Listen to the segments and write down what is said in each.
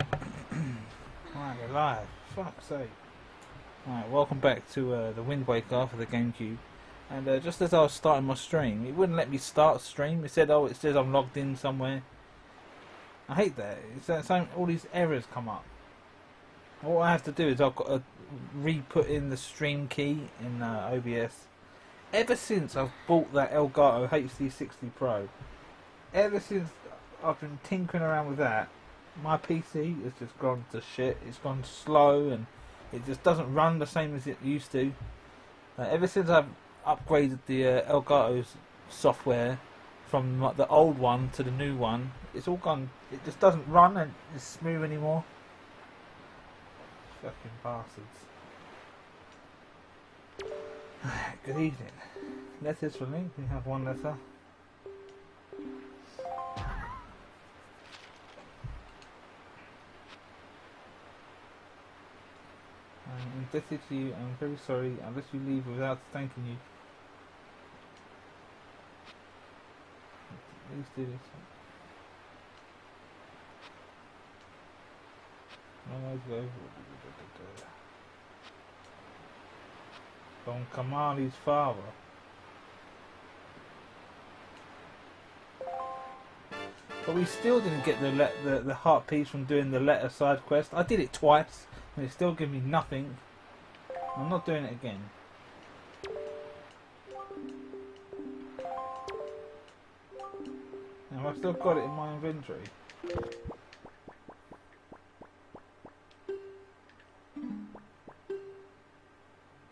Right, we're live. Fuck's sake. Alright, welcome back to the Wind Waker for the Gamecube. And just as I was starting my stream, it wouldn't let me start stream. It said, oh, it says I'm logged in somewhere. I hate that. It's that same, all these errors come up. All I have to do is I've got to re-put in the stream key in OBS. Ever since I've bought that Elgato HD60 Pro, ever since I've been tinkering around with that, my PC has just gone to shit. It's gone slow and it just doesn't run the same as it used to. Ever since I've upgraded the Elgato's software from the old one to the new one, it's all gone. It just doesn't run and it's smooth anymore. Fucking bastards. Good evening. Letters for me. We have one letter. I'm indebted to you. I'm very sorry. I'll let you leave without thanking you. Please do this. Always go. From Kamali's father. But we still didn't get the heart piece from doing the letter side quest. I did it twice, and it still gave me nothing. I'm not doing it again. And I've still got it in my inventory.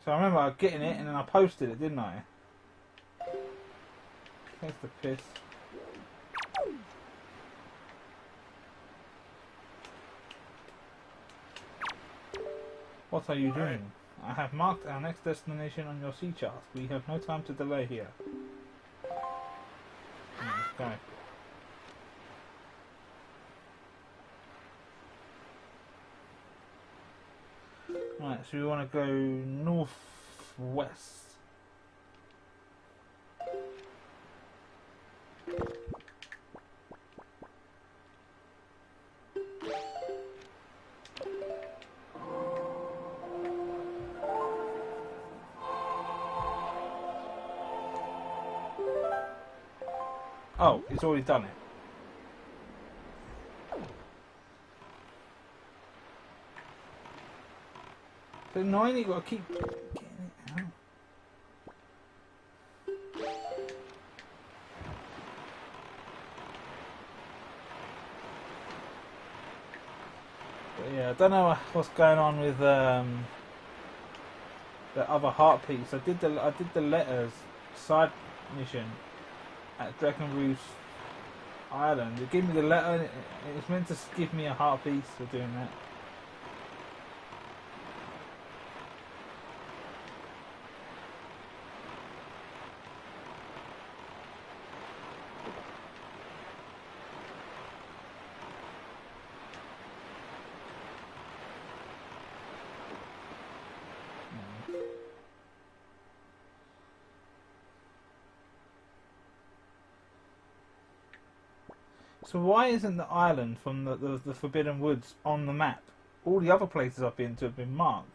So I remember getting it, and then I posted it, didn't I? There's the piss. What are you doing? I have marked our next destination on your sea chart. We have no time to delay here. Let's go. Right, so we want to go northwest. Oh, it's already done it. It's annoying, you gotta keep getting it out. But yeah, I don't know what's going on with the other heart piece. I did the letters side mission at Dragon Roost Island. It gave me the letter and it's meant to give me a heart piece for doing that. So why isn't the island from the Forbidden Woods on the map? All the other places I've been to have been marked,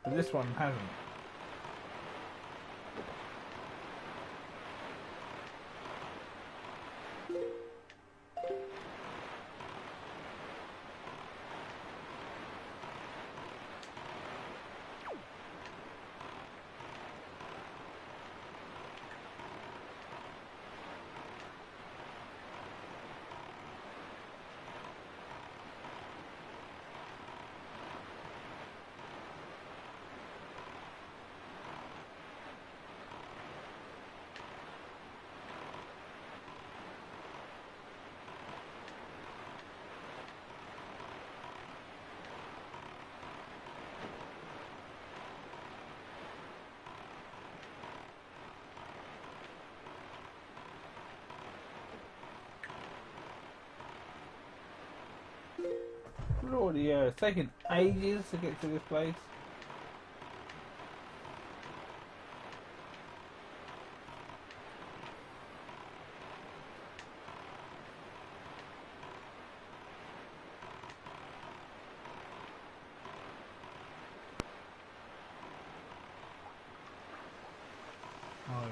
but this one hasn't. Lordy, yeah, it's taking ages to get to this place.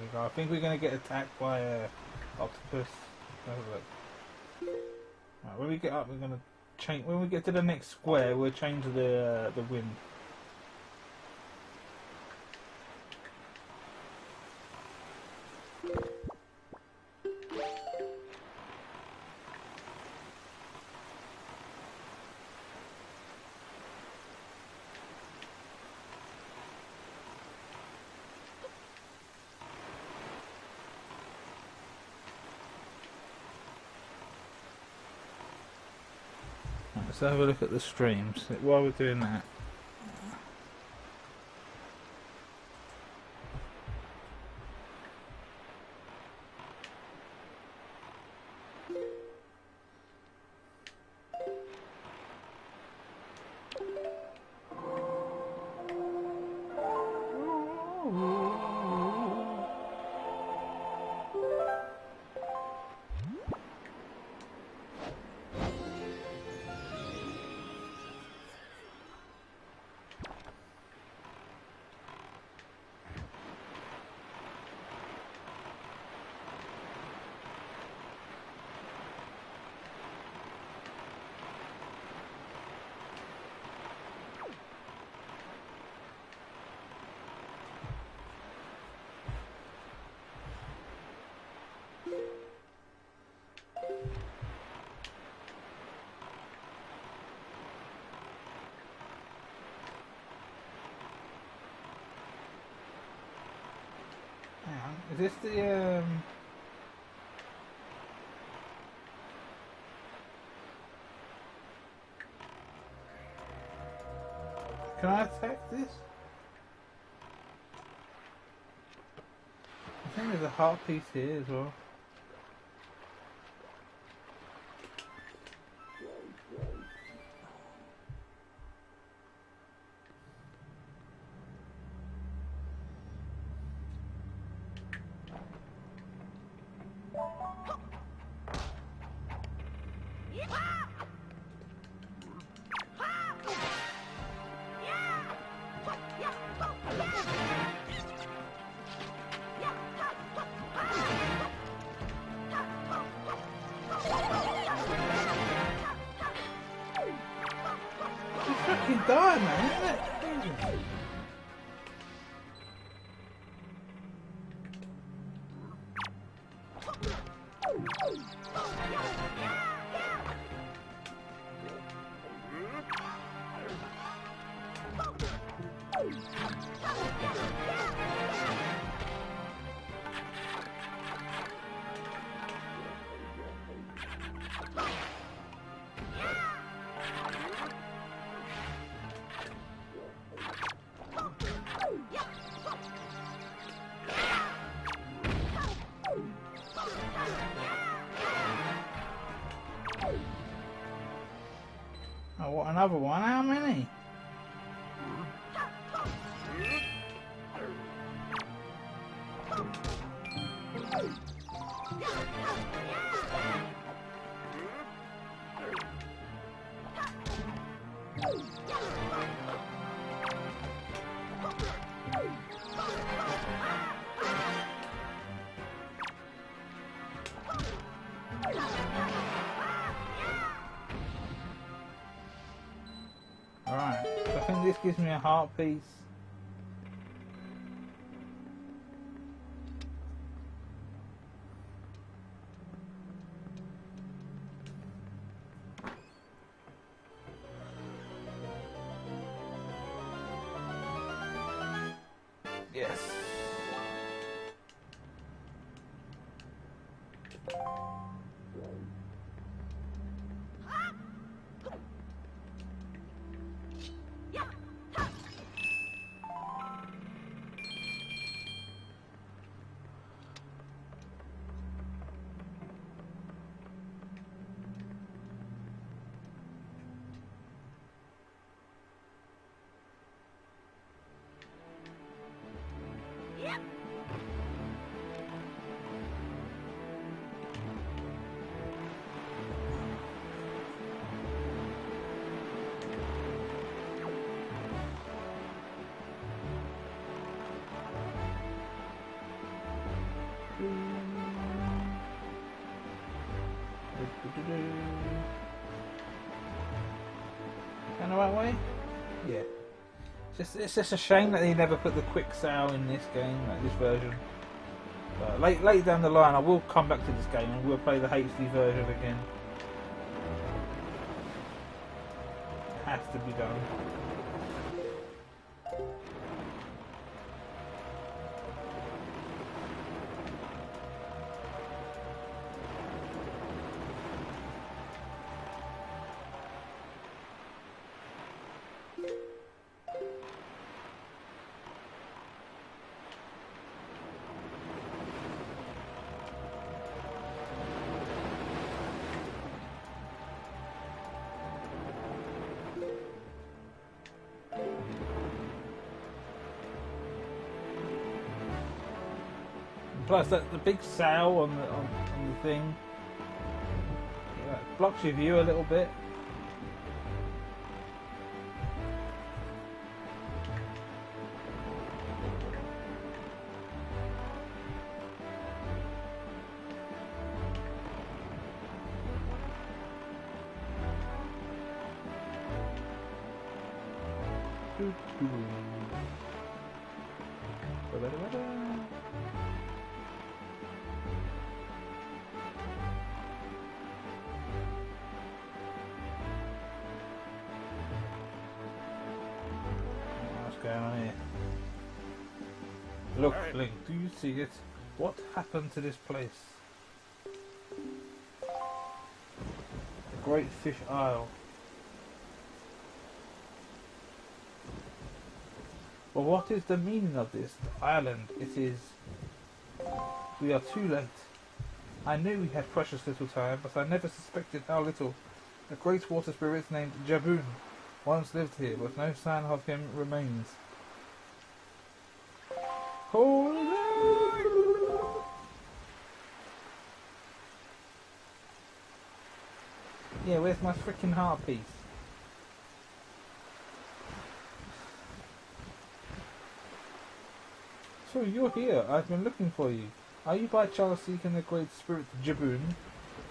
we go. I think we're going to get attacked by octopus. Have a look. Right, when we get up, we're going to change. When we get to the next square, we'll change the wind. Let's have a look at the streams while we're doing that. Is this the Can I attack this? I think there's a heart piece here as well. Fucking die, man, isn't it? Oh, what, another one? How many? Alright, so I think this gives me a heart piece. Yes. Going the right way? Yeah. It's just a shame that they never put the quick sale in this game, like this version. But later down the line, I will come back to this game and we'll play the HD version again. It has to be done. Plus, the big sail on the thing blocks your view a little bit. What's going on here? Look, Link, do you see it? What happened to this place? The Great Fish Isle. Well, what is the meaning of this island? It is... We are too late. I knew we had precious little time, but I never suspected how little. A great water spirit named Jaboon once lived here, but no sign of him remains. Oh no! Yeah, where's my freaking heart piece? So you're here. I've been looking for you. Are you by chance seeking the great spirit Jaboon?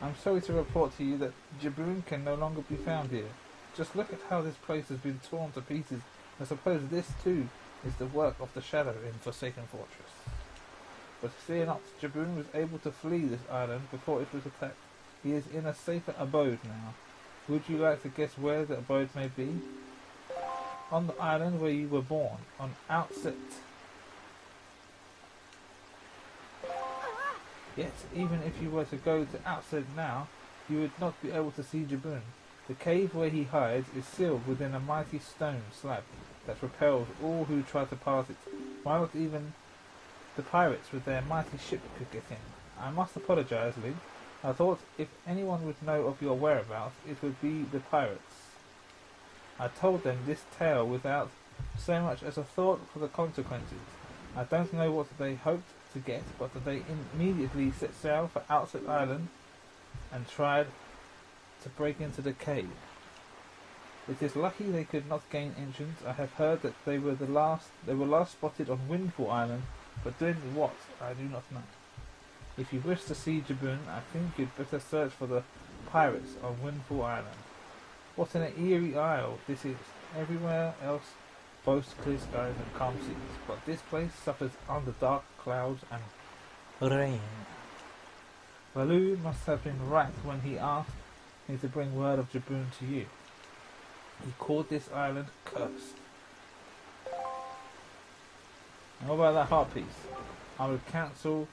I'm sorry to report to you that Jaboon can no longer be found here. Just look at how this place has been torn to pieces. I suppose this too is the work of the Shadow in Forsaken Fortress. But fear not, Jaboon was able to flee this island before it was attacked. He is in a safer abode now. Would you like to guess where the abode may be? On the island where you were born, on Outset. Yet, even if you were to go to Outset now, you would not be able to see Jaboon. The cave where he hides is sealed within a mighty stone slab that repels all who try to pass it, while not even the pirates with their mighty ship could get in. I must apologize, Link. I thought if anyone would know of your whereabouts, it would be the pirates. I told them this tale without so much as a thought for the consequences. I don't know what they hoped to get, but they immediately set sail for Outset Island and tried to break into the cave. It is lucky they could not gain entrance. I have heard that they were last spotted on Windfall Island, but doing what, I do not know. If you wish to see Jaboon, I think you'd better search for the pirates on Windfall Island. What an eerie isle this is. Everywhere else boasts clear skies and calm seas, but this place suffers under dark clouds and rain. Baloo must have been right when he asked me to bring word of Jaboon to you. He called this island cursed. And what about that heart piece? I would counsel,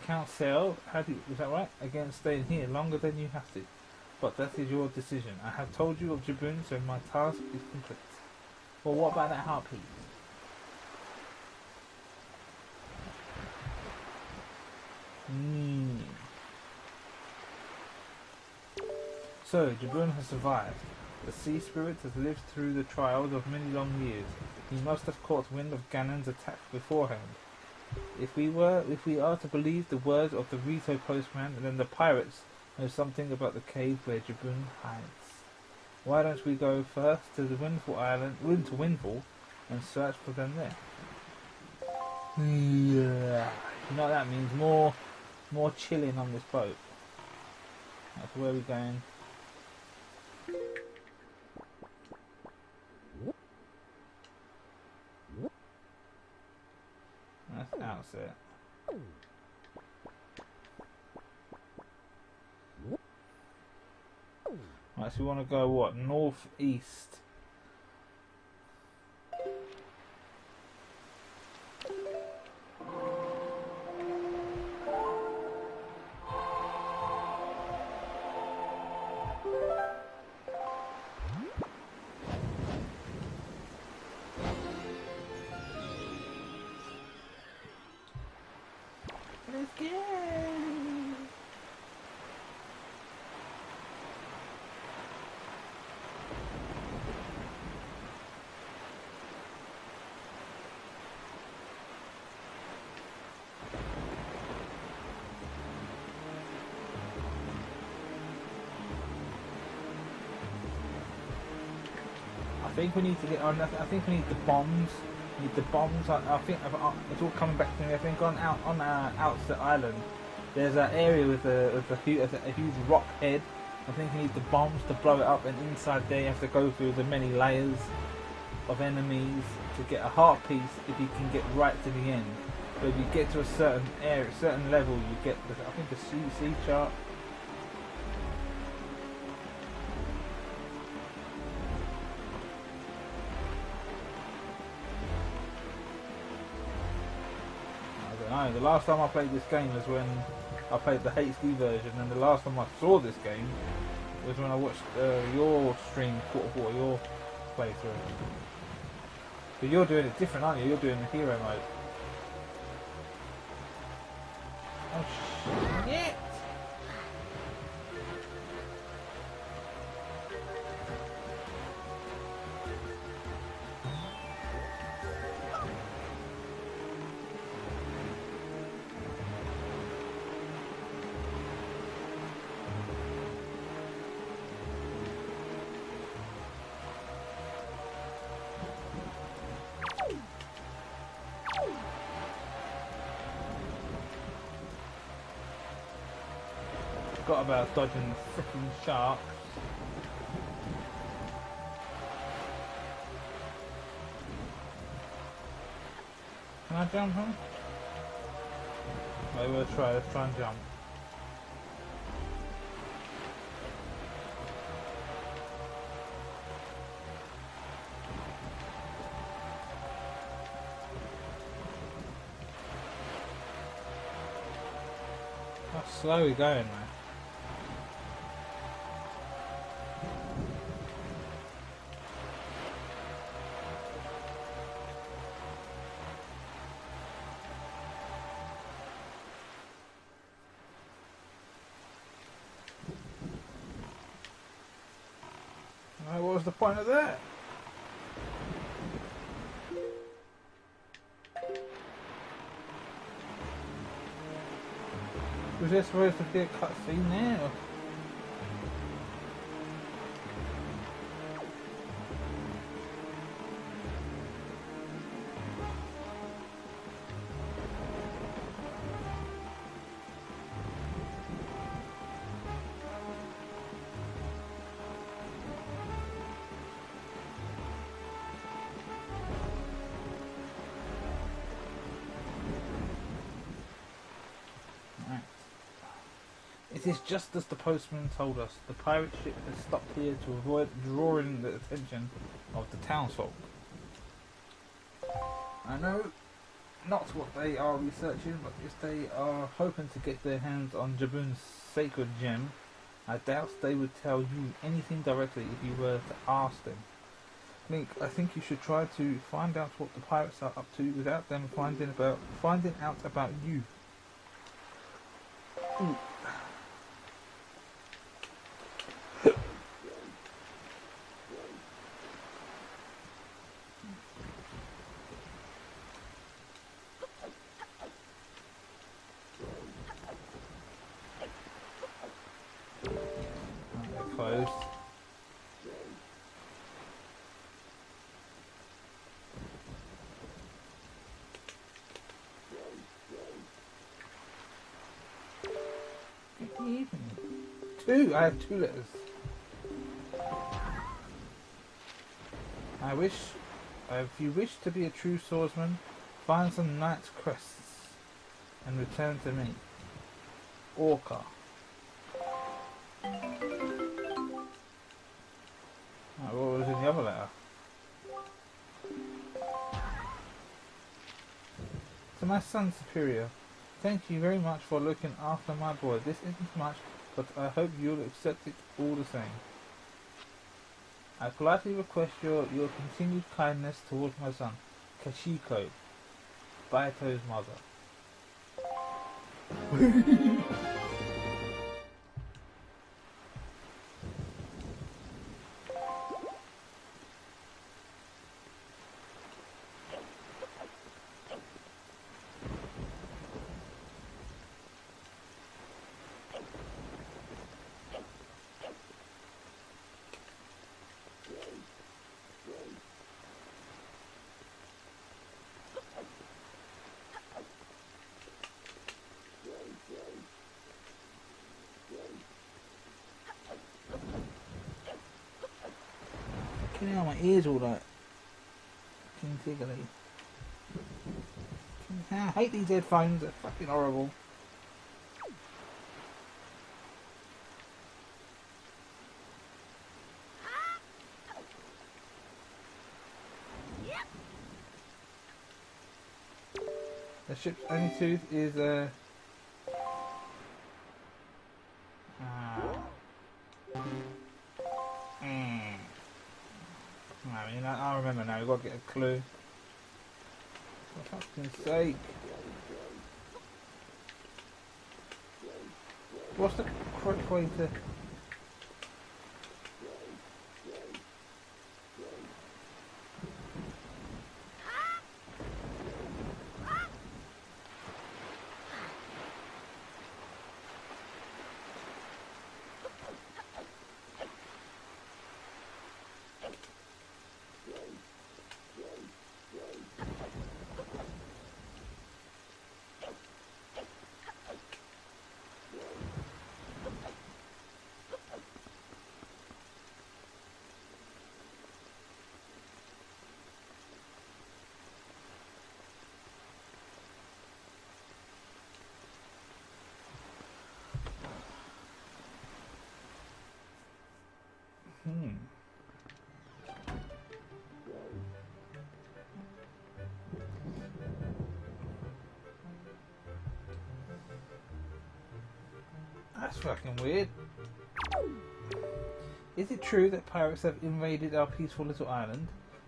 is that right? Against staying here longer than you have to. But that is your decision. I have told you of Jaboon, so my task is complete. Well, what about that heart piece? So, Jaboon has survived. The sea spirit has lived through the trials of many long years. He must have caught wind of Ganon's attack beforehand. If we are to believe the words of the Rito postman, then the pirates know something about the cave where Jaboon hides. Why don't we go first to the Windfall Island, to Windfall, and search for them there? Yeah. You know what that means? More chilling on this boat. That's where we're going. That's outset. Right, so we want to go what? Northeast. Let's go! I think we need to get on. I think we need the bombs. We need the bombs. I think it's all coming back to me. I think on Outset Island, there's an area with a huge rock head. I think we need the bombs to blow it up, and inside there you have to go through the many layers of enemies to get a heart piece. If you can get right to the end, but if you get to a certain area, certain level, you get I think the CC chart. The last time I played this game was when I played the HD version, and the last time I saw this game was when I watched your stream, your playthrough. But you're doing it different, aren't you? You're doing the hero mode. Oh shit! Forgot about dodging the freaking sharks. Can I jump, huh? Maybe let's try and jump. How slow are we going, man? What was the point of that? Was there supposed to be a cutscene there? Or? It is just as the postman told us. The pirate ship has stopped here to avoid drawing the attention of the townsfolk. I know not what they are researching, but if they are hoping to get their hands on Jaboon's sacred gem, I doubt they would tell you anything directly if you were to ask them. Link, I think you should try to find out what the pirates are up to without them finding out about you. Ooh. Closed. Good evening. two. I have two letters. If you wish to be a true swordsman, find some knight's crests and return to me. Orca. What was in the other letter? To my son superior, thank you very much for looking after my boy. This isn't much, but I hope you'll accept it all the same. I politely request your continued kindness towards my son, Kashiko, Baito's mother. You know, my ears all like tiggly. I hate these headphones, they're fucking horrible. The ship's only tooth is I remember now, we've got to get a clue. For fuck's sake. What's the correct way to... That's fucking weird. Is it true that pirates have invaded our peaceful little island?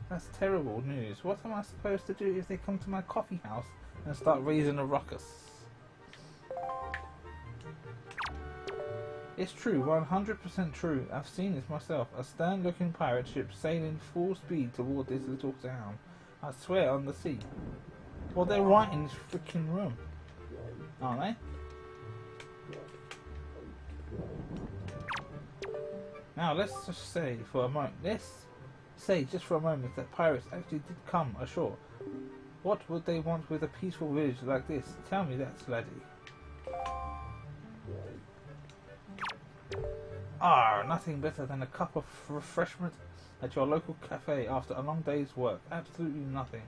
That's terrible news. What am I supposed to do if they come to my coffee house and start raising a ruckus? It's true, 100% true. I've seen this myself. A stern-looking pirate ship sailing full speed toward this little town. I swear, on the sea. Well, they're right in this freaking room, aren't they? Now let's just say for a moment. Let's say just for a moment that pirates actually did come ashore. What would they want with a peaceful village like this? Tell me that, laddie. Nothing better than a cup of refreshment at your local cafe after a long day's work. Absolutely nothing.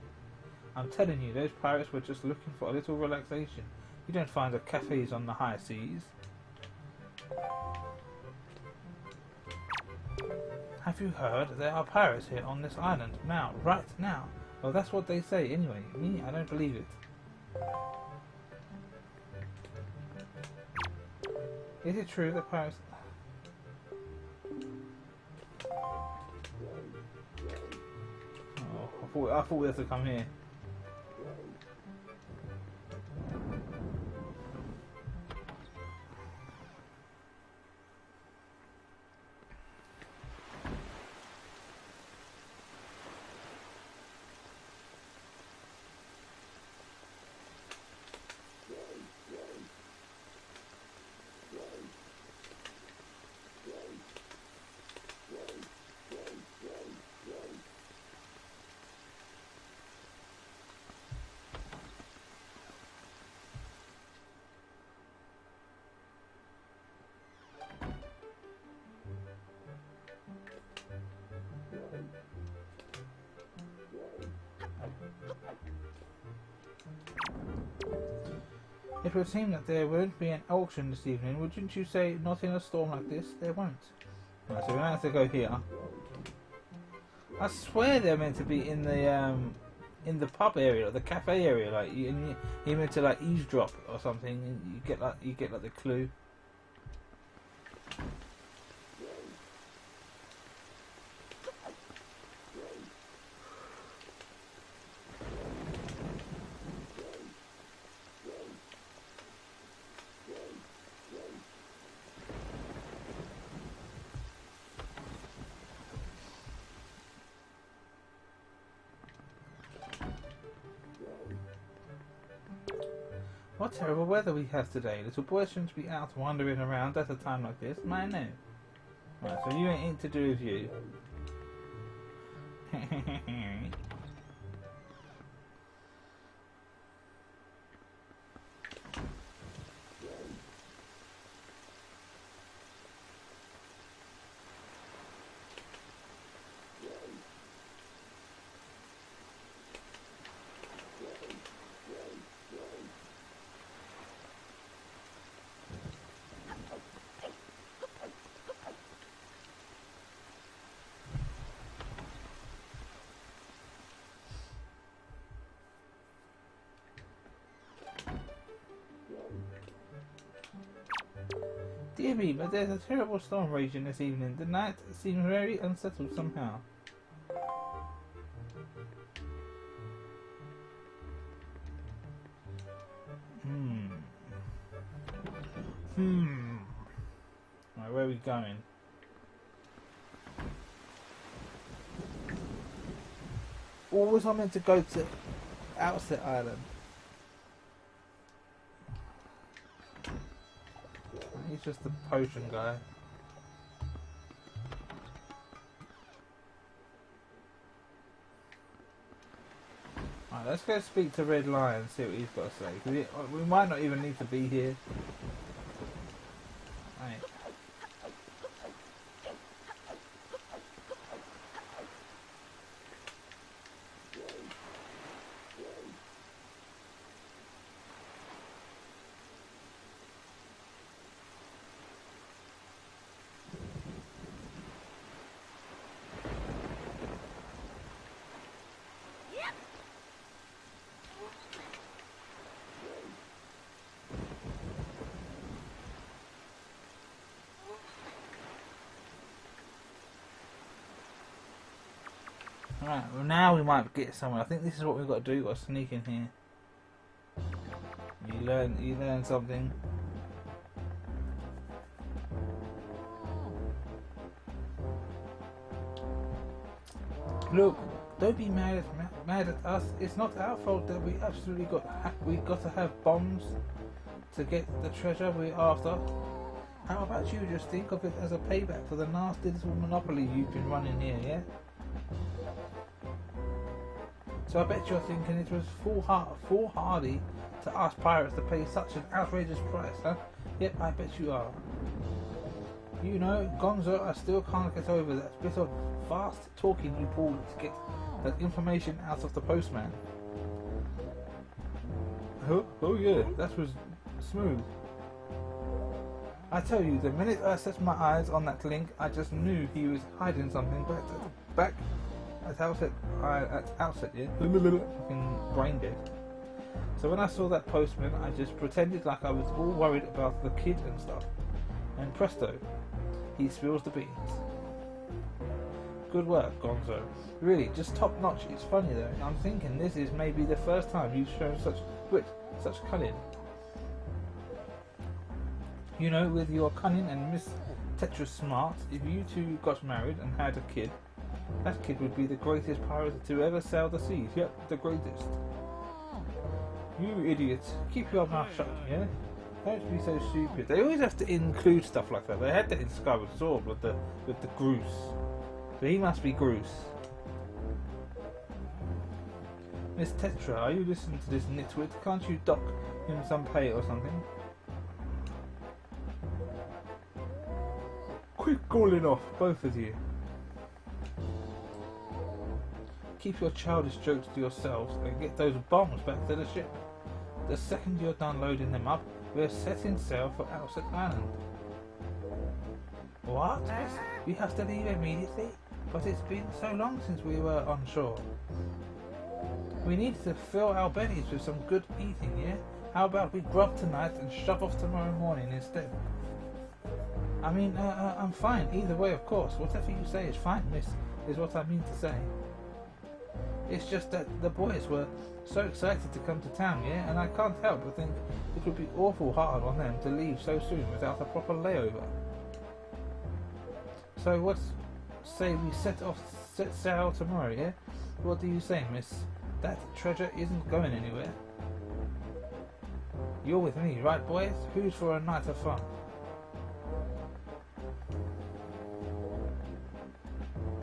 I'm telling you, those pirates were just looking for a little relaxation. You don't find the cafes on the high seas. Have you heard? There are pirates here on this island. Now, right now. Well, that's what they say anyway. Me, I don't believe it. Is it true that pirates... Oh, I thought we had to come here. It would seem that there won't be an auction this evening. Wouldn't you say? Not in a storm like this, there won't. Right, so we might have to go here. I swear they're meant to be in the pub area, or the cafe area. Like you're meant to like eavesdrop or something. And you get like the clue. What terrible weather we have today. Little boys shouldn't be out wandering around at a time like this. I know. Right, so you ain't to do with you. Dear me, but there's a terrible storm raging this evening. The night seems very unsettled somehow. Right, where are we going? Or was I meant to go to Outset Island? He's just the potion guy. Alright, let's go speak to Red Lion and see what he's got to say. 'Cause we might not even need to be here. Right. Alright, well now we might get somewhere. I think this is what we've got to do. We've got to sneak in here. You learn something. Look, don't be mad at us. It's not our fault that we absolutely got to have bombs to get the treasure we're after. How about you just think of it as a payback for the nasty little monopoly you've been running here, yeah? So I bet you're thinking it was foolhardy to ask pirates to pay such an outrageous price, huh? Yep, I bet you are. You know, Gonzo, I still can't get over that bit of fast talking you pulled to get that information out of the postman. Oh yeah, that was smooth. I tell you, the minute I set my eyes on that link, I just knew he was hiding something back at Outset, yeah? Fucking brain dead. So when I saw that postman, I just pretended like I was all worried about the kid and stuff. And presto, he spills the beans. Good work, Gonzo. Really, just top notch. It's funny though, I'm thinking this is maybe the first time you've shown such wit, such cunning. You know, with your cunning and Miss Tetra's smart, if you two got married and had a kid, that kid would be the greatest pirate to ever sail the seas. Yep, the greatest. You idiots, keep your mouth shut, yeah? Don't be so stupid. They always have to include stuff like that. They had that in Skyward Sword with the Groose. So he must be Groose. Miss Tetra, are you listening to this nitwit? Can't you dock him some pay or something? Quit calling off, both of you. Keep your childish jokes to yourselves and get those bombs back to the ship. The second you're done loading them up, we're setting sail for Outset Island. What? We have to leave immediately? But it's been so long since we were on shore. We need to fill our bellies with some good eating, yeah? How about we grub tonight and shove off tomorrow morning instead? I mean, I'm fine. Either way, of course. Whatever you say is fine, miss, is what I mean to say. It's just that the boys were so excited to come to town, yeah? And I can't help but think it would be awful hard on them to leave so soon without a proper layover. So what say we set sail tomorrow, yeah? What do you say, miss? That treasure isn't going anywhere. You're with me, right boys? Who's for a night of fun?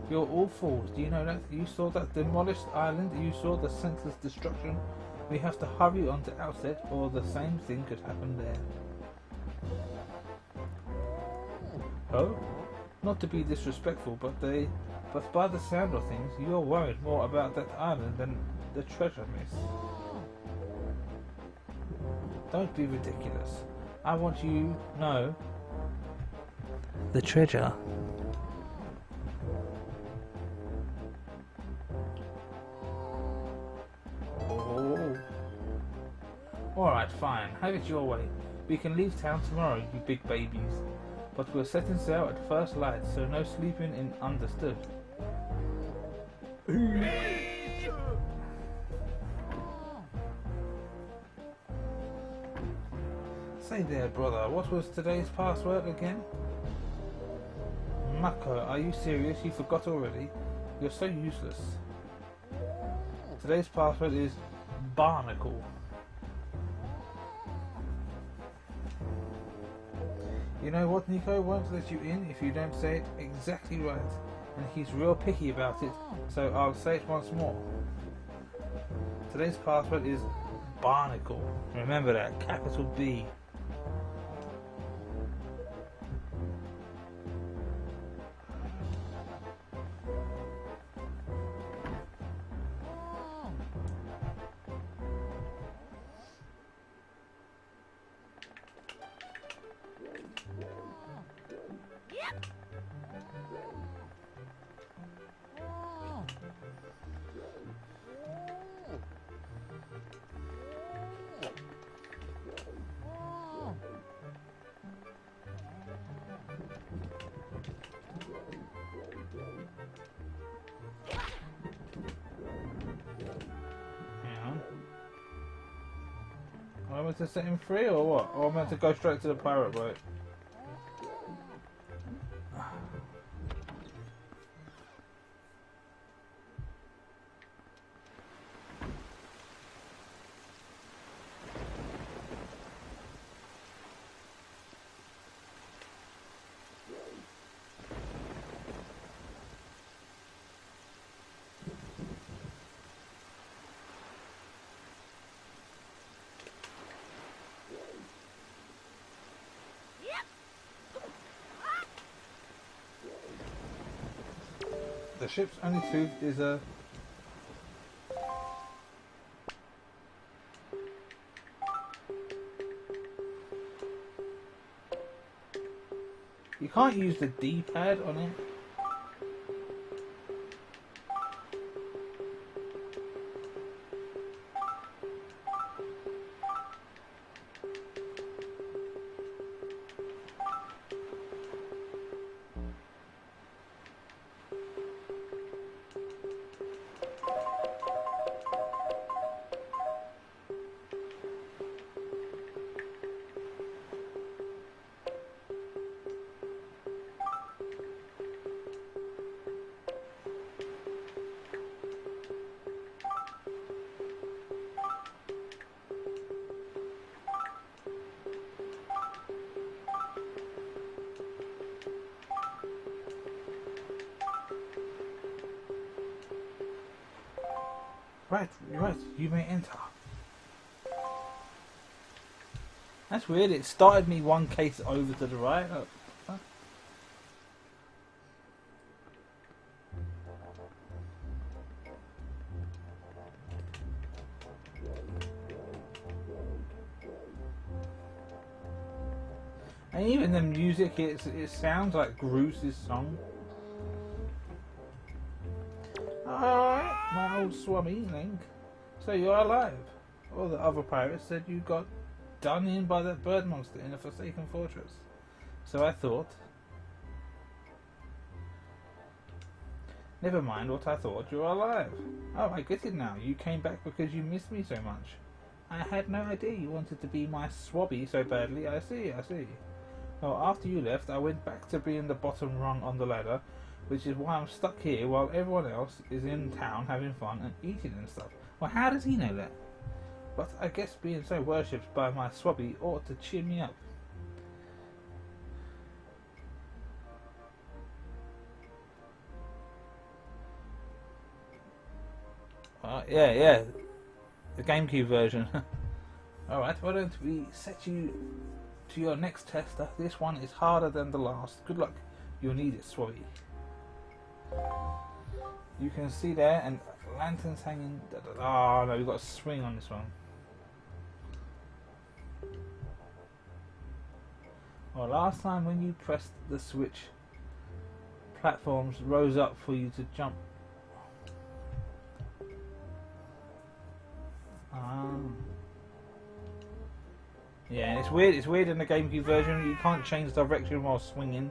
You're all fools, do you know that? You saw that demolished island, you saw the senseless destruction. We have to hurry on to Outset or the same thing could happen there. Oh? Not to be disrespectful, but by the sound of things, you're worried more about that island than the treasure, miss. Don't be ridiculous. I want you to know the treasure. Oh. Alright, fine. Have it your way. We can leave town tomorrow, you big babies. But we're setting sail at first light, so no sleeping in understood. Say there, brother, what was today's password again? Mako, are you serious? You forgot already? You're so useless. Today's password is barnacle. You know what, Nico won't let you in if you don't say it exactly right. And he's real picky about it, so I'll say it once more. Today's password is barnacle. Remember that, capital B. Am I meant to set him free or what? Or am I meant to go straight to the pirate boat? The ship's only tooth is a... You can't use the D-pad on it. Right, you may enter. That's weird, it started me one case over to the right. Oh, huh? And even the music, it sounds like Bruce's song. Alright, my old swummy, Link. So you're alive. All the other pirates said you got done in by that bird monster in a forsaken fortress. So I thought... Never mind what I thought, you're alive. Oh, I get it now. You came back because you missed me so much. I had no idea you wanted to be my swabby so badly. I see. Well, after you left, I went back to being the bottom rung on the ladder, which is why I'm stuck here while everyone else is in town having fun and eating and stuff. Well, how does he know that? But I guess being so worshipped by my swabby ought to cheer me up. Yeah. The Gamecube version. Alright, why don't we set you to your next test? This one is harder than the last. Good luck. You'll need it, Swabby. You can see there, and lanterns hanging. Oh no, we've got a swing on this one. Well, last time when you pressed the switch, platforms rose up for you to jump. Yeah, it's weird. It's weird in the GameCube version. You can't change direction while swinging.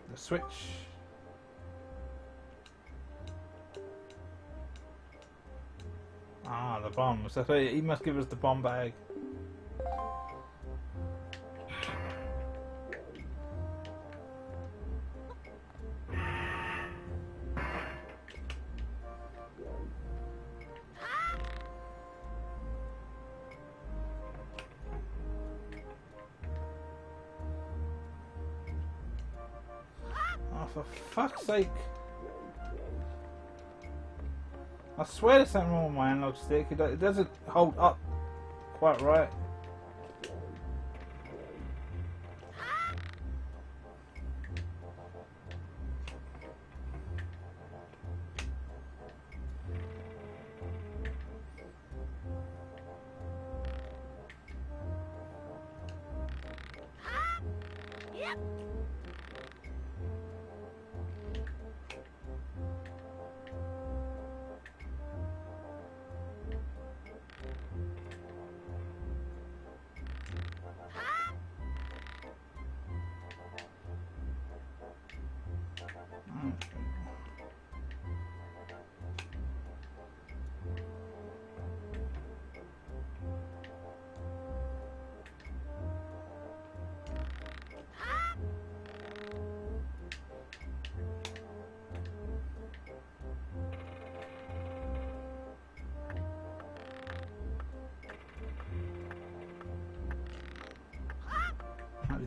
The switch. Ah, the bomb. So he must give us the bomb bag. Oh, for fuck's sake. I swear there's something wrong with my analog stick. It doesn't hold up quite right.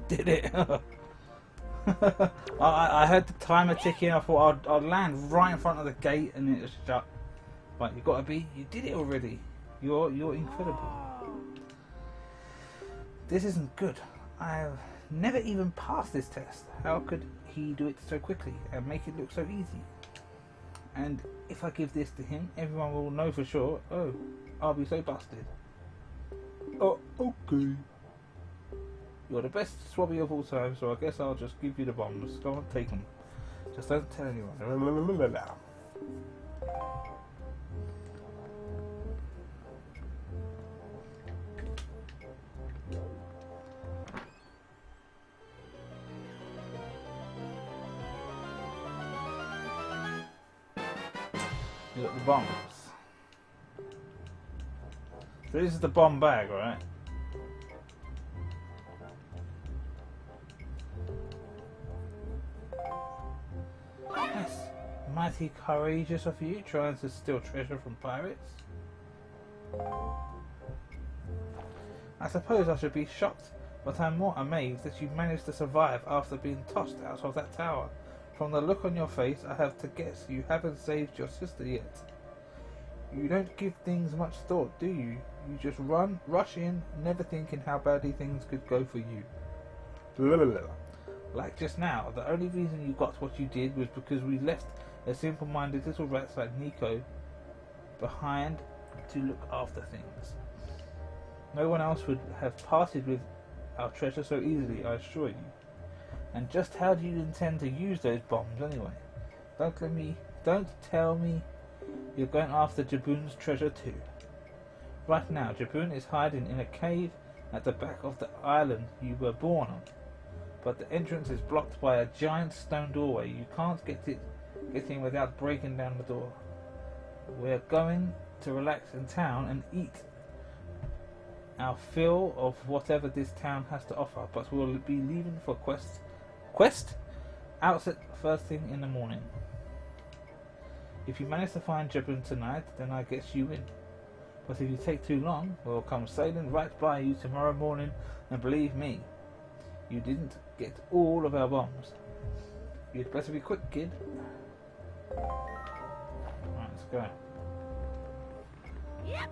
Did it? I heard the timer ticking. I thought I'd land right in front of the gate and it was shut. But you did it already. You're incredible. This isn't good. I've never even passed this test. How could he do it so quickly and make it look so easy? And if I give this to him, everyone will know for sure. Oh, I'll be so busted. Oh, okay. You're the best swabby of all time, so I guess I'll just give you the bombs. Go on, take them. Just don't tell anyone. You got the bombs. So this is the bomb bag, right? Mighty courageous of you, trying to steal treasure from pirates. I suppose I should be shocked, but I'm more amazed that you managed to survive after being tossed out of that tower. From the look on your face, I have to guess you haven't saved your sister yet. You don't give things much thought, do you? You just rush in, never thinking how badly things could go for you. Like just now, the only reason you got what you did was because we left a simple-minded little rats like Nico behind to look after things. No one else would have parted with our treasure so easily, I assure you. And just how do you intend to use those bombs anyway? Don't tell me you're going after Jaboon's treasure too. Right now, Jaboon is hiding in a cave at the back of the island you were born on. But the entrance is blocked by a giant stone doorway. You can't get in without breaking down the door. We're going to relax in town and eat our fill of whatever this town has to offer, but we'll be leaving for quest outset first thing in the morning. If you manage to find Jaboon tonight, then I guess you win. But if you take too long, we'll come sailing right by you tomorrow morning, and believe me, you didn't get all of our bombs. You'd better be quick, kid. Right, let's go. Yep.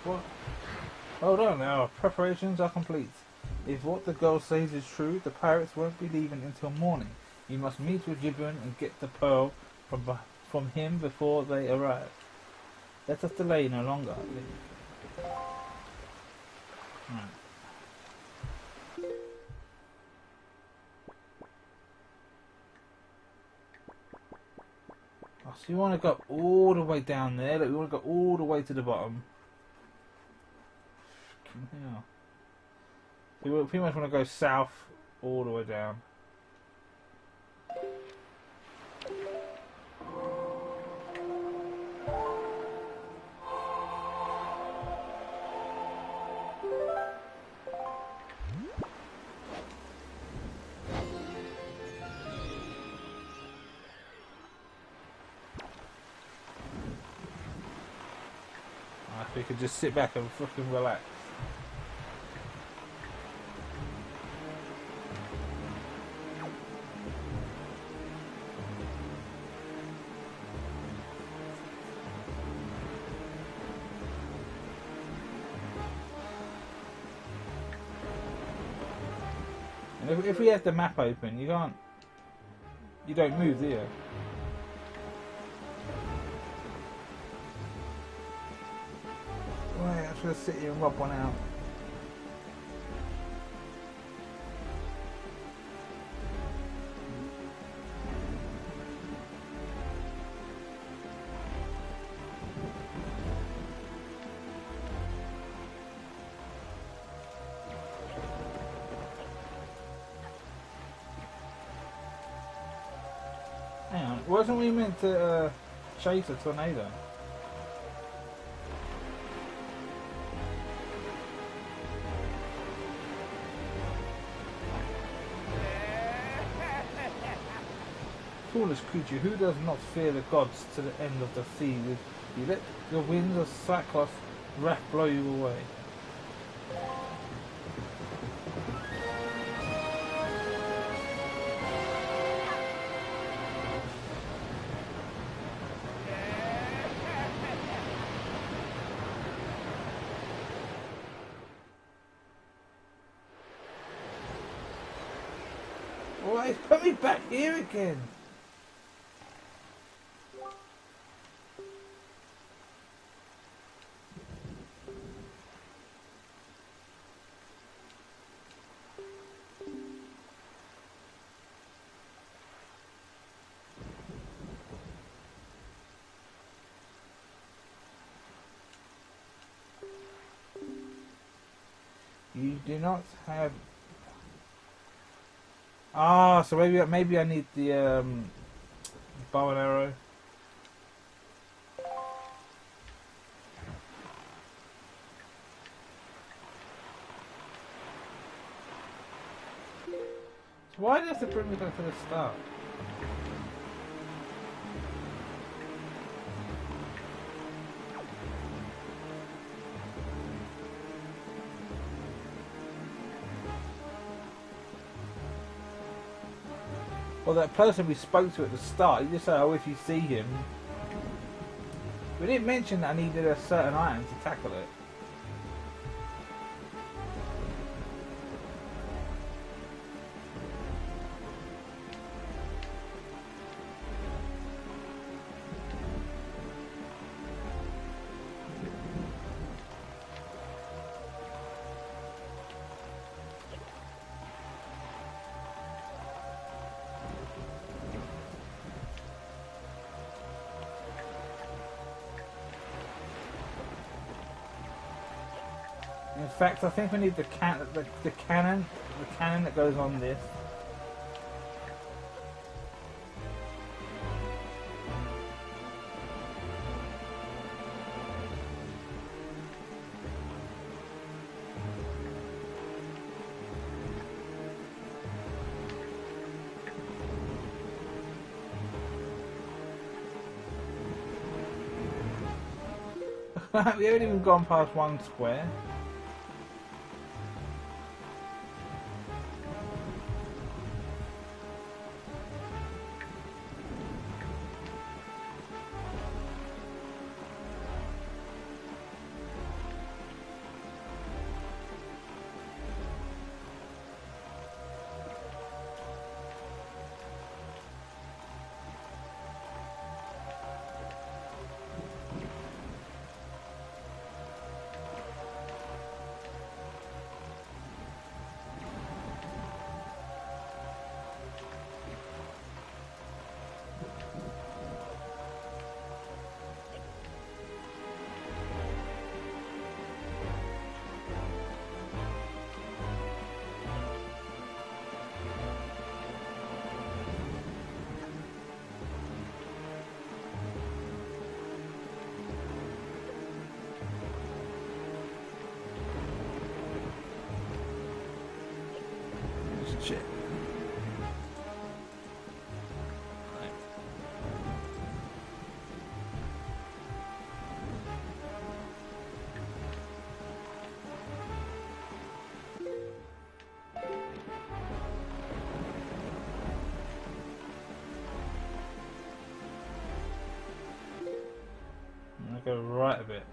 What? Hold on now, preparations are complete. If what the girl says is true, the pirates won't be leaving until morning. You must meet with Jaboon and get the pearl from him before they arrive. Let us delay no longer. Right. Oh, so you want to go all the way down there? Like, we want to go all the way to the bottom. Yeah. So we pretty much want to go south all the way down. If we could just sit back and fucking relax. And if we have the map open, you don't move, do you? Right, I'm just gonna sit here and rub one out. Hang on, wasn't we meant to chase a tornado? Foolish creature, who does not fear the gods to the end of the sea? You let the winds of Cyclops wrath blow you away. Why, put me back here again! You do not have... Ah, so maybe I need the bow and arrow. So why do you have to bring me back to the start? Well, that person we spoke to at the start, you just said, oh, if you see him. We didn't mention that I needed a certain item to tackle it. In fact, I think we need the cannon that goes on this. We haven't even gone past one square. Shit. I'm gonna go right a bit.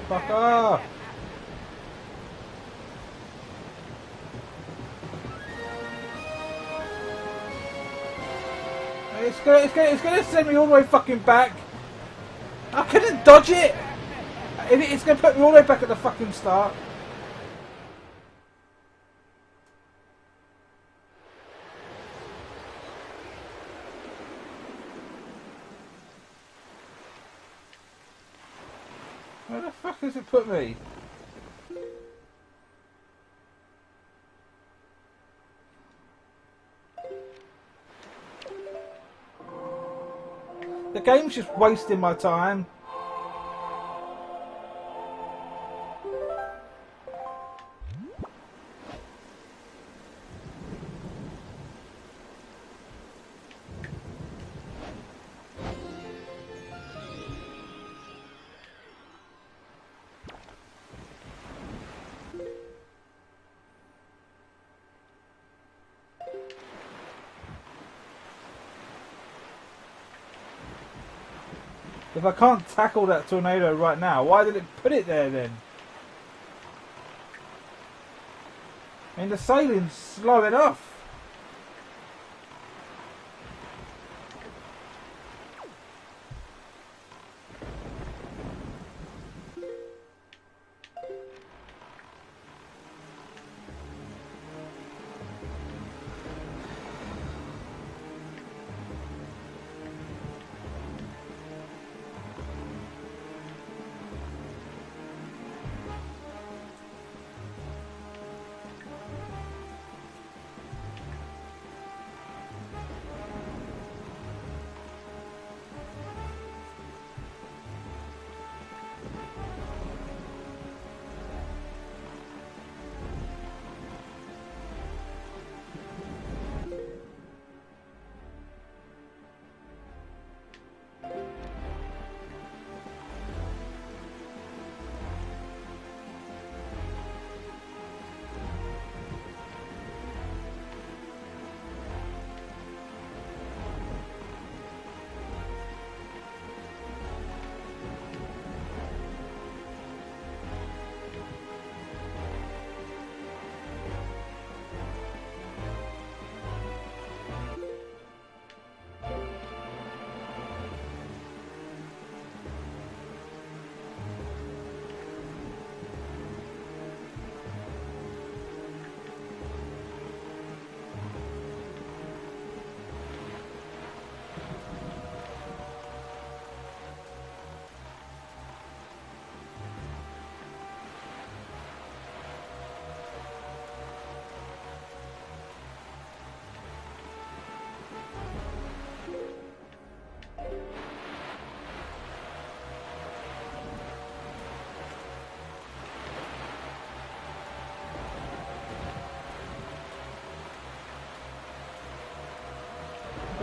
Fuck off! It's gonna send me all the way fucking back. I couldn't dodge it. It's gonna put me all the way back at the fucking start. Where the fuck has it put me? The game's just wasting my time. If I can't tackle that tornado right now, why did it put it there then? I mean, the sailing's slow enough.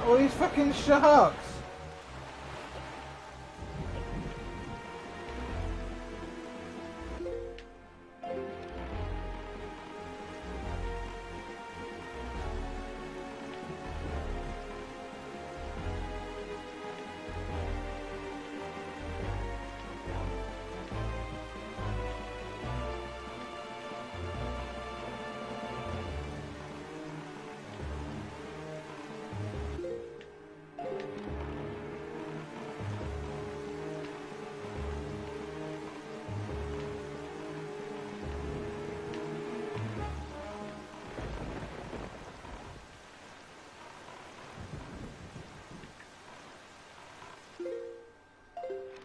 All these fucking sharks.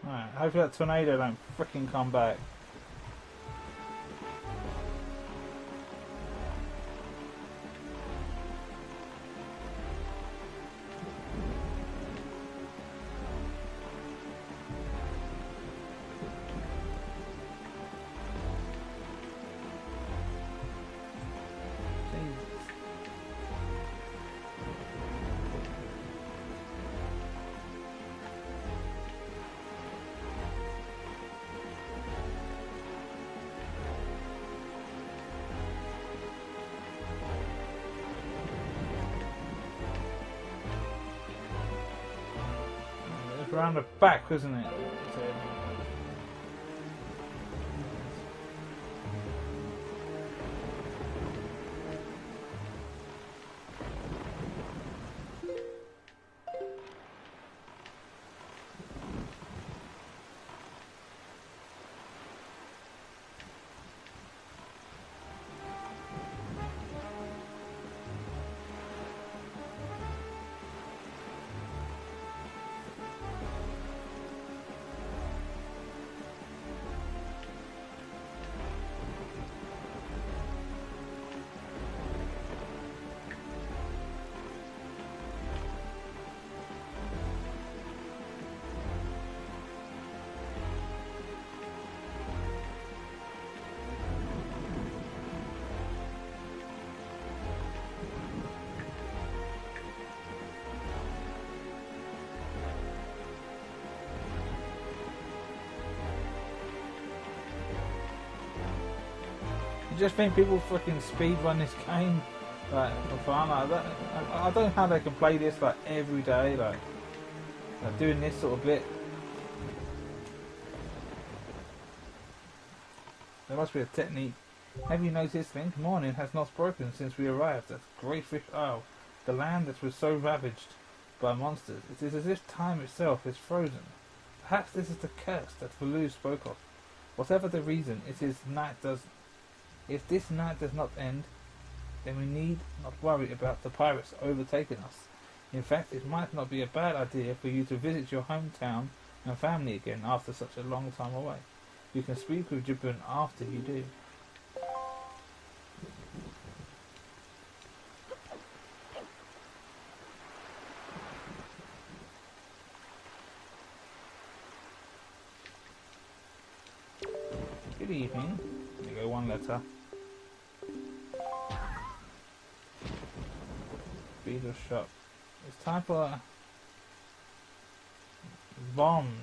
Alright, hopefully that tornado don't frickin' come back. Around the back, isn't it? You just think people fucking speed run this game like for fun? I don't know how they can play this like every day, like doing this sort of bit. There must be a technique. Have you noticed, Link? Morning has not broken since we arrived at Great Fish Isle, the land that was so ravaged by monsters. It is as if time itself is frozen. Perhaps this is the curse that Valoo spoke of. Whatever the reason, if this night does not end, then we need not worry about the pirates overtaking us. In fact, it might not be a bad idea for you to visit your hometown and family again after such a long time away. You can speak with Jibun after you do. Good evening. There you go, one letter. Beetle shop. It's time for bombs.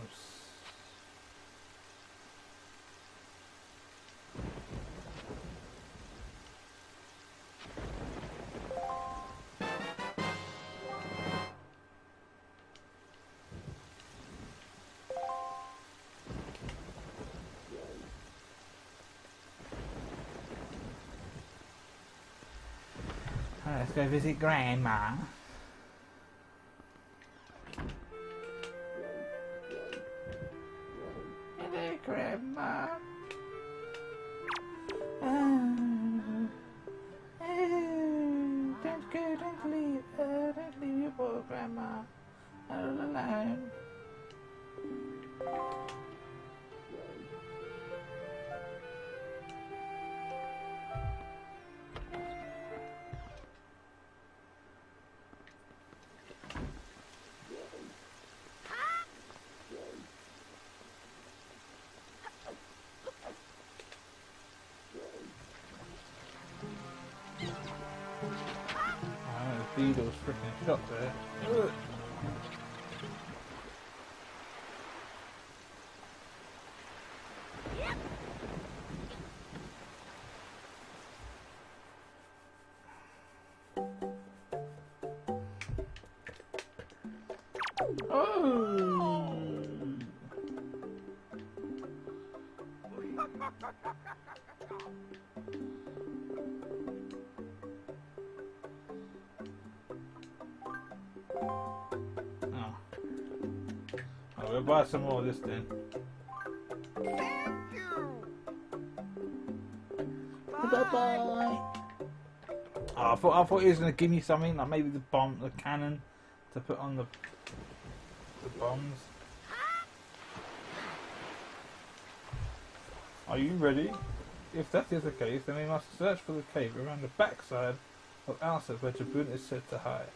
Let's go visit Grandma. Hello, Grandma. Don't go, don't leave your poor Grandma all alone. Beetle's freaking shot there. Ugh. Oh! We'll buy some more of this then. Thank you. Bye. Oh, I thought he was going to give me something, like maybe the cannon to put on the bombs. Are you ready? If that is the case, then we must search for the cave around the backside of Alsad where Jabun is said to hide.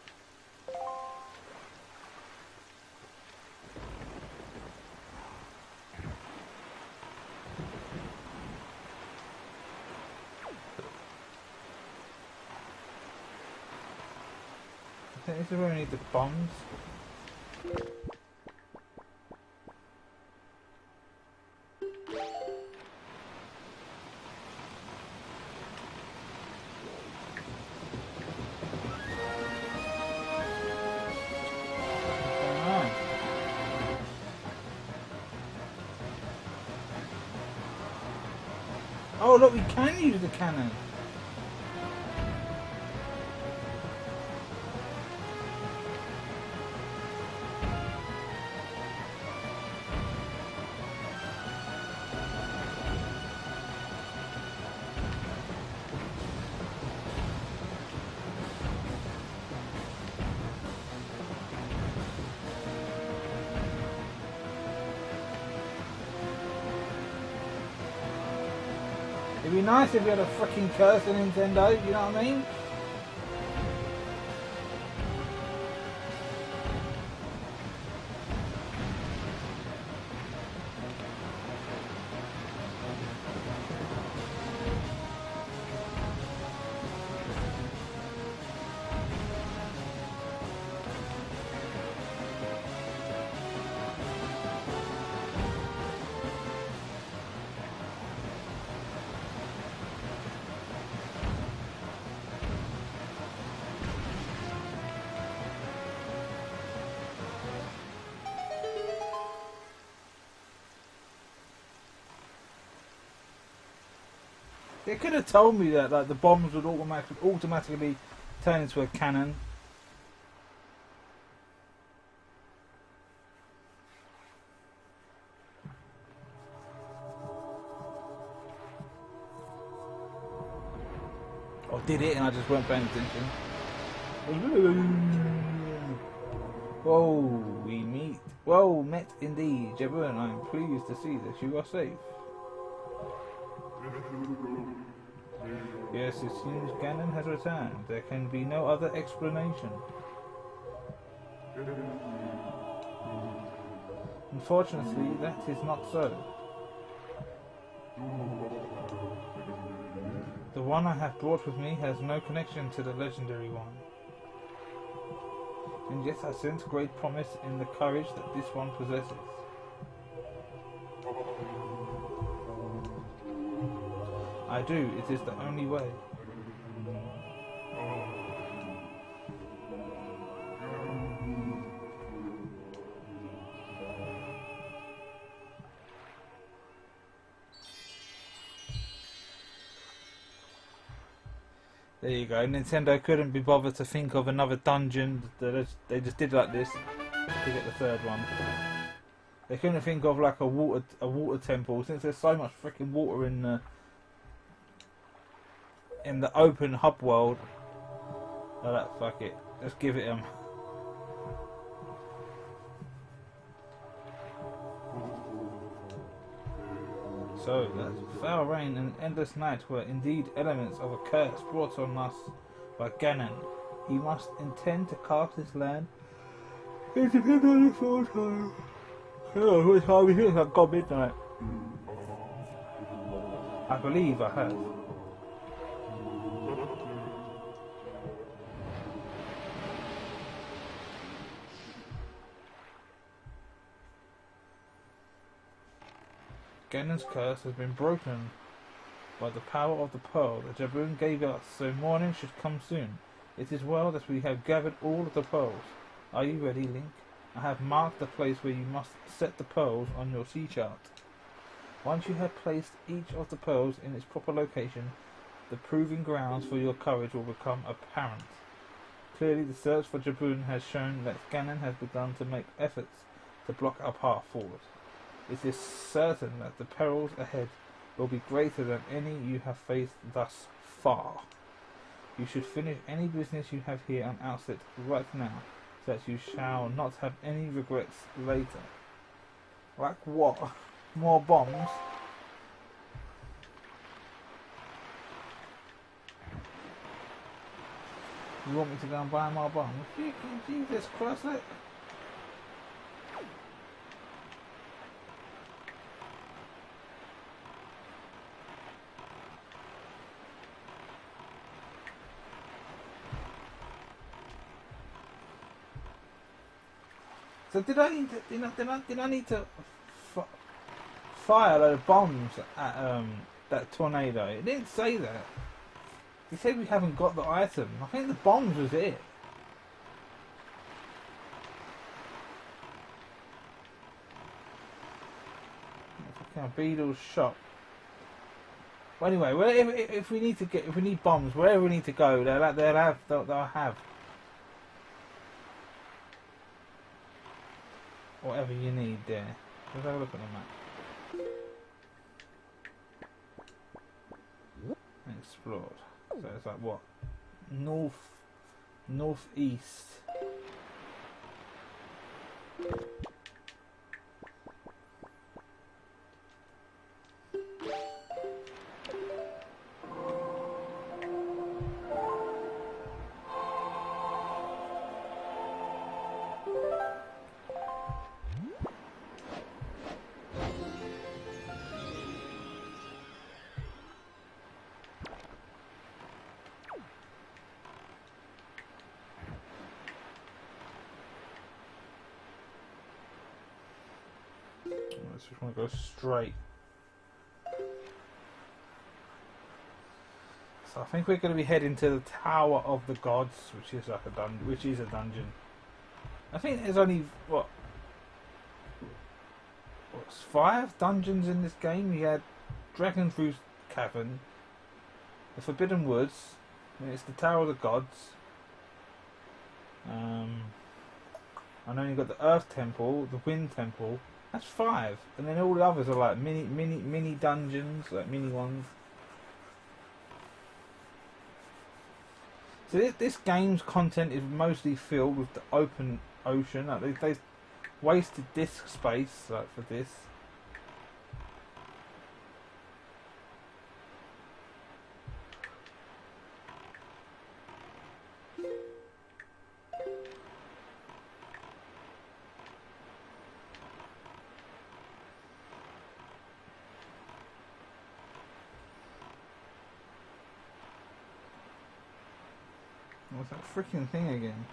I think this is where we need the bombs. Oh look, we can use the cannon. It'd be nice if you had a freaking cursor Nintendo, you know what I mean? They could have told me that like the bombs would automatically turn into a cannon. Or did it and I just weren't paying attention? Whoa, we meet. Whoa, met indeed. Jabun, I am pleased to see that you are safe. Yes, it seems Ganon has returned. There can be no other explanation. Unfortunately, that is not so. The one I have brought with me has no connection to the legendary one. And yet I sense great promise in the courage that this one possesses. I do, it is the only way. There you go. Nintendo couldn't be bothered to think of another dungeon. They just did like this to get the third one. They couldn't think of like a water temple since there's so much freaking water in the open hub world. Oh, that fuck it. Let's give it them. So, that foul rain and endless night were indeed elements of a curse brought on us by Ganon. He must intend to cast his land into the full time. Oh, which time is it? I've got midnight. I believe I have. Ganon's curse has been broken by the power of the pearl that Jabun gave us, so morning should come soon. It is well that we have gathered all of the pearls. Are you ready, Link? I have marked the place where you must set the pearls on your sea chart. Once you have placed each of the pearls in its proper location, the proving grounds for your courage will become apparent. Clearly the search for Jabun has shown that Ganon has begun to make efforts to block our path forward. It is certain that the perils ahead will be greater than any you have faced thus far. You should finish any business you have here on outset right now, so that you shall not have any regrets later. Like what? More bombs? You want me to go and buy more bombs? Jesus Christ, look. So did I need to fire a load of bombs at that tornado? It didn't say that. He said we haven't got the item. I think the bombs was it. Fucking Beadle's shop. Well, anyway, if we need bombs, wherever we need to go, they'll have. Whatever you need there. Let's have a look at the map. Explored. So it's like what? Northeast. I just want to go straight. So I think we're going to be heading to the Tower of the Gods, which is like a dungeon. I think there's only what's 5 dungeons in this game. You had Dragon's Roost Cavern, the Forbidden Woods, then it's the Tower of the Gods. I know you've got the Earth Temple, the Wind Temple. That's 5, and then all the others are like mini dungeons, like mini ones. So this game's content is mostly filled with the open ocean. Like they wasted disk space like for this. What's that freaking thing again?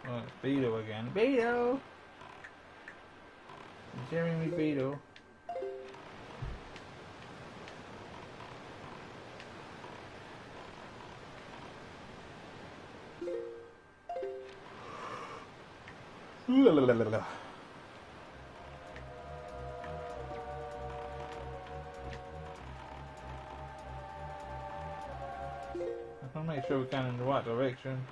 Oh, it's Beetle again. Beetle! Jeremy Beetle. La. I want to make sure we're going in the right direction.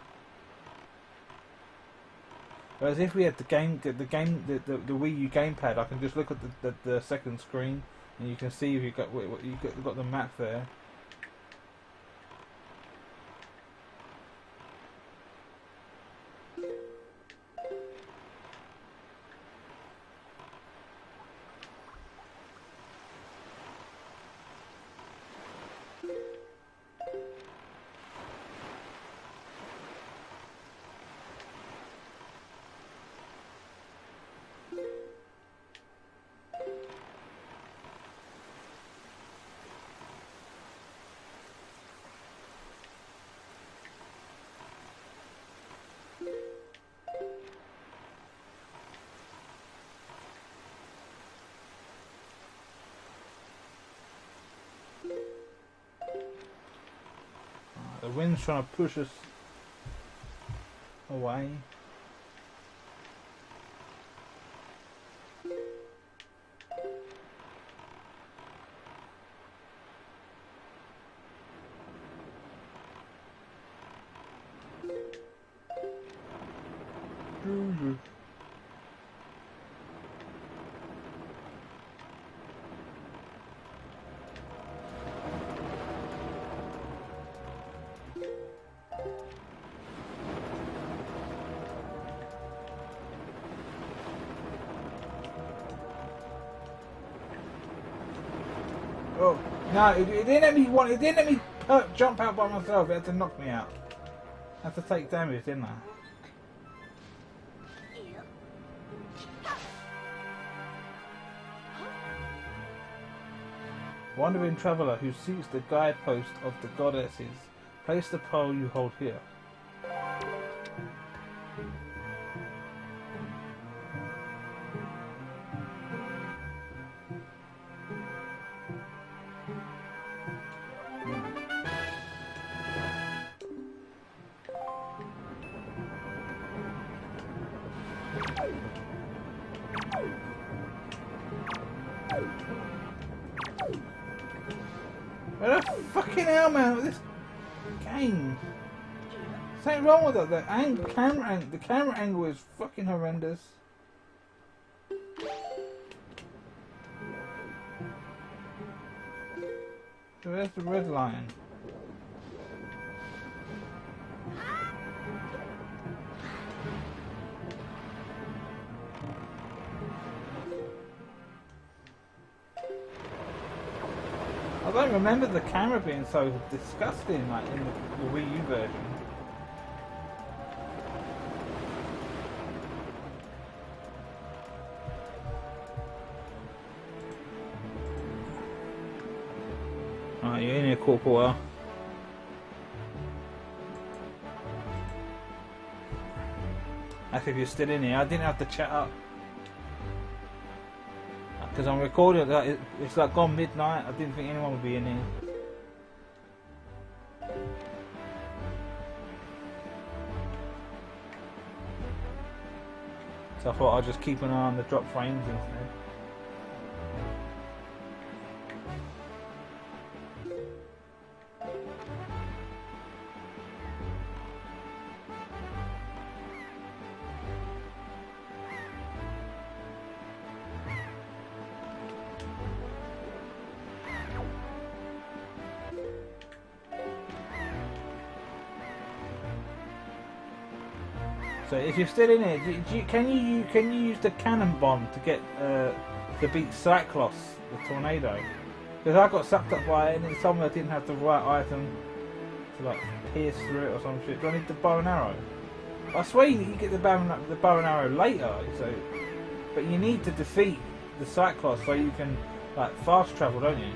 Whereas if we had the Wii U gamepad, I can just look at the second screen and you can see if you've got the map there. The wind's trying to push us away. Oh no! It didn't let me It didn't let me jump out by myself. It had to knock me out. I had to take damage, didn't I? Wandering traveller who seeks the guidepost of the goddesses, place the pole you hold here. Where the fucking hell, man, with this game? Something wrong with it. The camera angle is fucking horrendous. So where's the red lion? I don't remember the camera being so disgusting like in the Wii U version. Alright, you're in here, Corporal. That's if you're still in here. I didn't have to chat up. Because I'm recording it, it's like gone midnight. I didn't think anyone would be in here. So I thought I'd just keep an eye on the drop frames instead. So if you're still in it, can you use the cannon bomb to get to beat Cyclops, the tornado? Because I got sucked up by it, and then someone didn't have the right item to like pierce through it or some shit. Do I need the bow and arrow? I swear you get the bow and arrow later. So, but you need to defeat the Cyclops so you can like fast travel, don't you?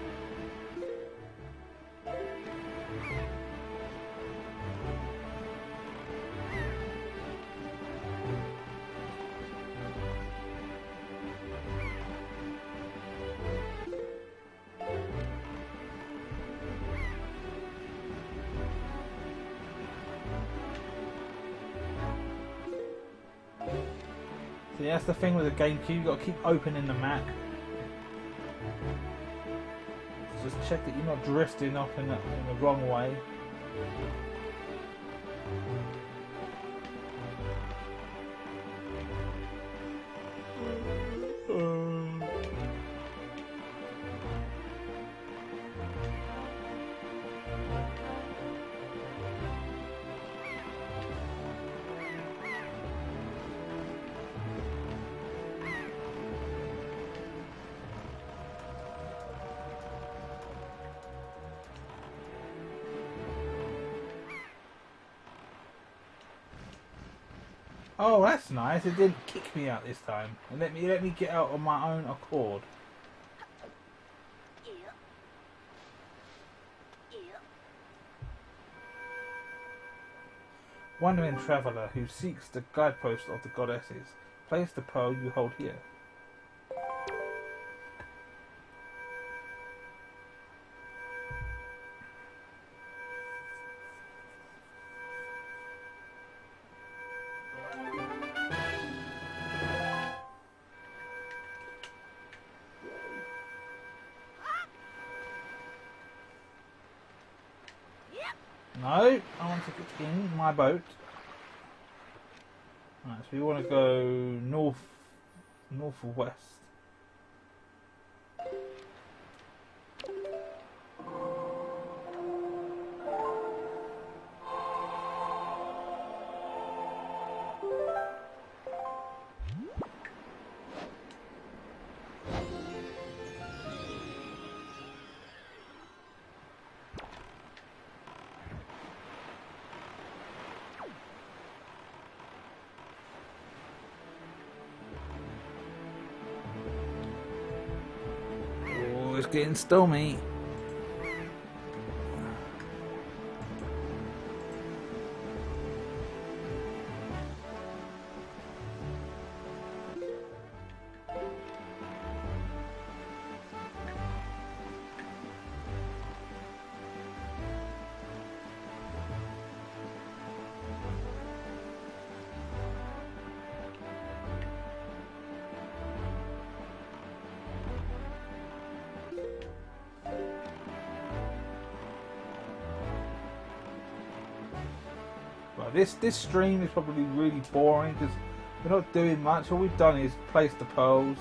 See, that's the thing with the GameCube, you've got to keep opening the map. Just check that you're not drifting off in the wrong way. Oh, that's nice. It didn't kick me out this time. And let me get out on my own accord. Wandering traveller who seeks the guidepost of the goddesses, place the pearl you hold here. No, I want to get in my boat. Right, so we want to go north or west. It's getting stormy. This stream is probably really boring because we're not doing much. All we've done is place the pearls.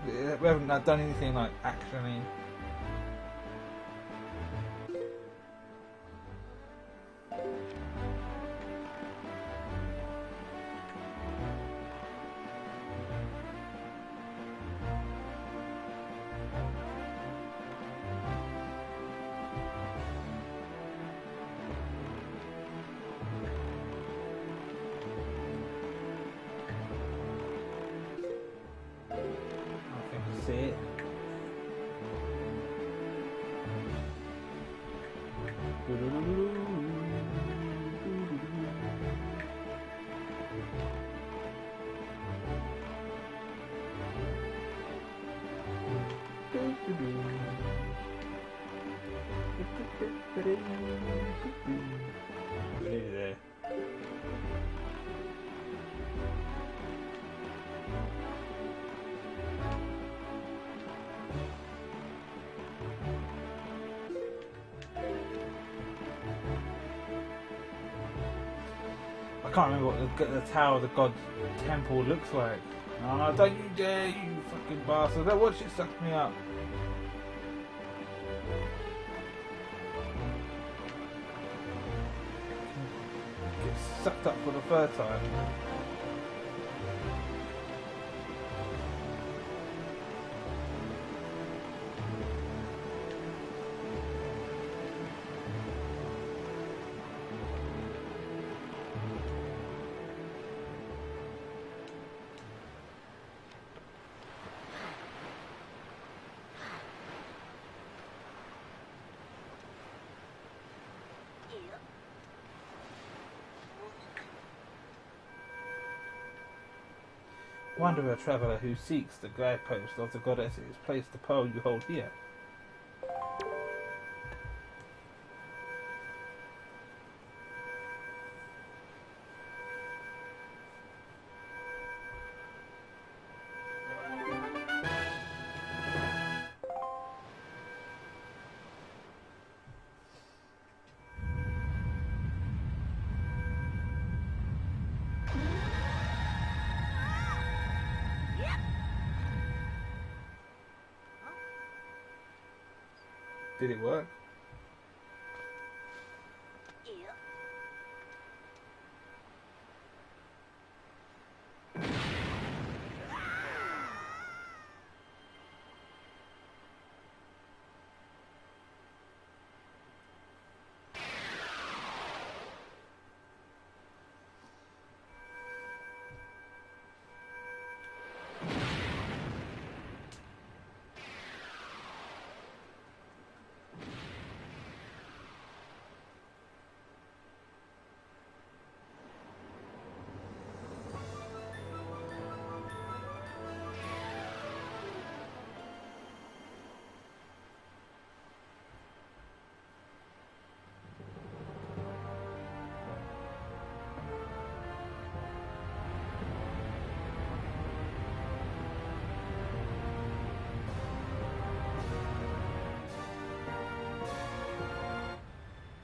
We haven't done anything like actiony. See it. Nearly there. I can't remember what the Tower of the God Temple looks like. Oh, don't you dare, you fucking bastard. Watch it suck me up. Get sucked up for the third time. Wanderer traveller who seeks the guidepost of the goddesses, place the pearl you hold here. Did it work?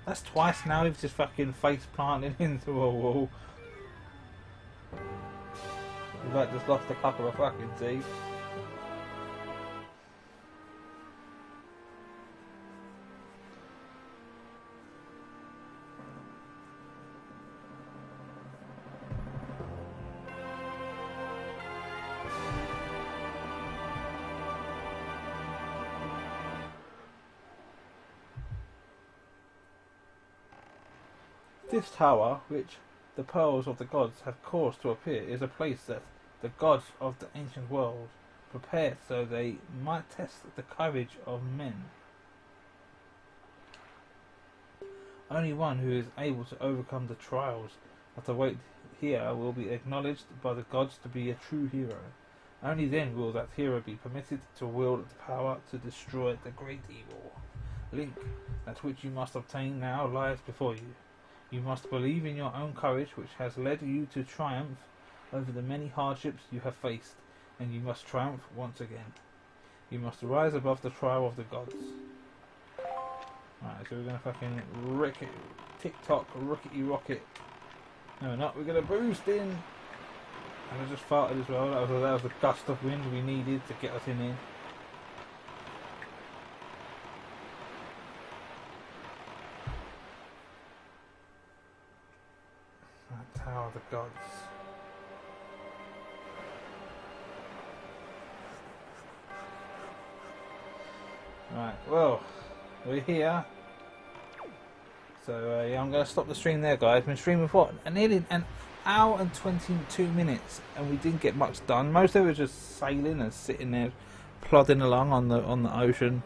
That's twice now he's just fucking face planted into a wall. We've like just lost a couple of fucking teeth. This tower, which the pearls of the gods have caused to appear, is a place that the gods of the ancient world prepared so they might test the courage of men. Only one who is able to overcome the trials that await here will be acknowledged by the gods to be a true hero. Only then will that hero be permitted to wield the power to destroy the great evil. Link, that which you must obtain now lies before you. You must believe in your own courage, which has led you to triumph over the many hardships you have faced, and you must triumph once again. You must rise above the trial of the gods. Alright, so we're gonna fucking tick-tock, rickety rocket. No, we're not. We're gonna boost in. And I just farted as well. That was the gust of wind we needed to get us in here. Tower of the Gods. Right, well, we're here. So yeah, I'm going to stop the stream there, guys. Been streaming for what? Nearly an hour and 22 minutes, and we didn't get much done. Most of it was just sailing and sitting there, plodding along on the ocean.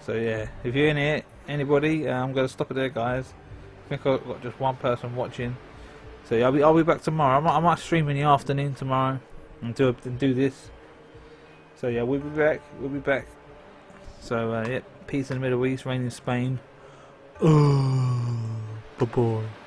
So yeah, if you're in here, anybody, I'm going to stop it there, guys. I think I've got just one person watching. So yeah, I'll be back tomorrow. I might stream in the afternoon tomorrow and do this. So yeah, we'll be back. So, yeah, peace in the Middle East, rain in Spain. Oh, bye-bye.